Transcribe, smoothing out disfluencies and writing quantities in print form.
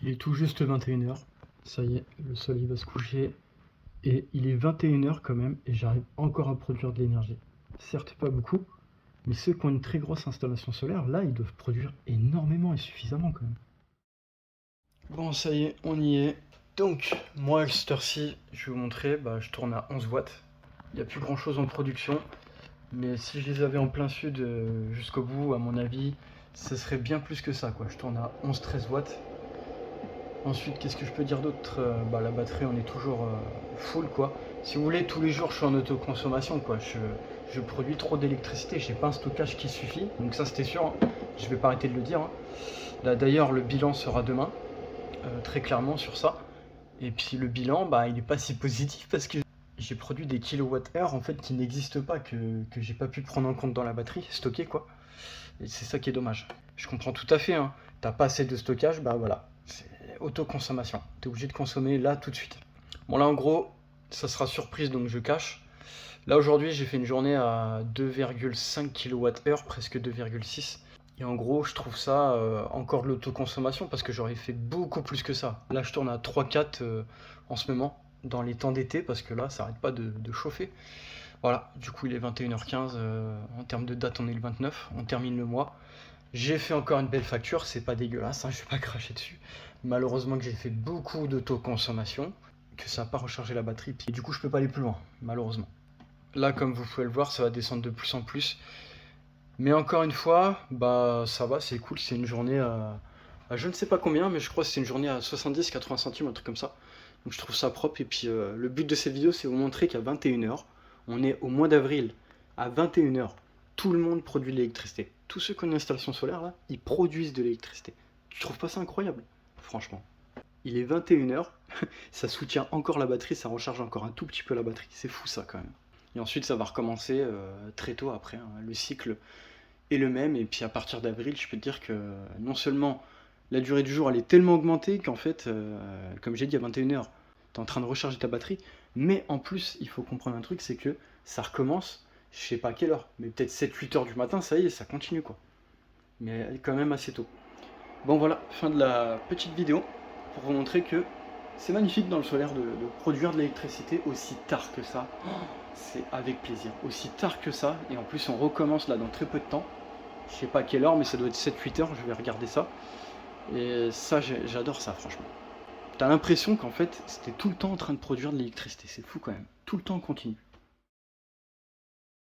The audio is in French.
Il est tout juste 21h. Ça y est, le soleil va se coucher. Et il est 21h quand même, et j'arrive encore à produire de l'énergie. Certes, pas beaucoup, mais ceux qui ont une très grosse installation solaire, là, ils doivent produire énormément et suffisamment quand même. Bon, ça y est, on y est. Donc, moi, à cette heure-ci, je vais vous montrer, je tourne à 11 watts. Il n'y a plus grand-chose en production, mais si je les avais en plein sud jusqu'au bout, à mon avis, ce serait bien plus que ça, quoi. Je tourne à 11-13 watts. Ensuite, qu'est-ce que je peux dire d'autre? La batterie, on est toujours full, quoi. Si vous voulez, tous les jours, je suis en autoconsommation, quoi. Je produis trop d'électricité, j'ai pas un stockage qui suffit. Donc ça, c'était sûr, hein. Je vais pas arrêter de le dire, hein. Là, d'ailleurs, le bilan sera demain, très clairement sur ça. Et puis le bilan, il n'est pas si positif parce que j'ai produit des kilowattheures en fait qui n'existent pas, que j'ai pas pu prendre en compte dans la batterie, stocker quoi. Et c'est ça qui est dommage. Je comprends tout à fait, hein. T'as pas assez de stockage, voilà. C'est autoconsommation. T'es obligé de consommer là tout de suite. Bon là en gros, ça sera surprise donc je cache. Là aujourd'hui j'ai fait une journée à 2,5 kWh, presque 2,6. Et en gros je trouve ça encore de l'autoconsommation parce que j'aurais fait beaucoup plus que ça. Là je tourne à 3-4 en ce moment, dans les temps d'été, parce que là ça arrête pas de chauffer. Voilà, du coup il est 21h15, en termes de date on est le 29, on termine le mois. J'ai fait encore une belle facture, c'est pas dégueulasse, hein, je vais pas cracher dessus. Malheureusement que j'ai fait beaucoup d'autoconsommation, que ça n'a pas rechargé la batterie, et du coup je peux pas aller plus loin, malheureusement. Là comme vous pouvez le voir, ça va descendre de plus en plus. Mais encore une fois, ça va, c'est cool, c'est une journée à je ne sais pas combien, mais je crois que c'est une journée à 70-80 centimes, un truc comme ça. Donc je trouve ça propre, et puis le but de cette vidéo c'est vous montrer qu'à 21h, on est au mois d'avril, à 21h, tout le monde produit de l'électricité. Tous ceux qui ont une installation solaire là, ils produisent de l'électricité. Tu trouves pas ça incroyable? Franchement. Il est 21h, ça soutient encore la batterie, ça recharge encore un tout petit peu la batterie, c'est fou ça quand même. Et ensuite ça va recommencer très tôt après, hein. Le cycle est le même, et puis à partir d'avril, je peux te dire que non seulement la durée du jour elle est tellement augmentée qu'en fait, comme j'ai dit à 21h, tu es en train de recharger ta batterie, mais en plus il faut comprendre un truc, c'est que ça recommence, je sais pas à quelle heure, mais peut-être 7-8 heures du matin, ça y est, ça continue quoi. Mais quand même assez tôt. Bon voilà, fin de la petite vidéo, pour vous montrer que c'est magnifique dans le solaire de produire de l'électricité aussi tard que ça. C'est avec plaisir, aussi tard que ça, et en plus on recommence là dans très peu de temps. Je sais pas à quelle heure, mais ça doit être 7-8 heures, je vais regarder ça. Et ça, j'adore ça, franchement. T'as l'impression qu'en fait, c'était tout le temps en train de produire de l'électricité, c'est fou quand même. Tout le temps continu.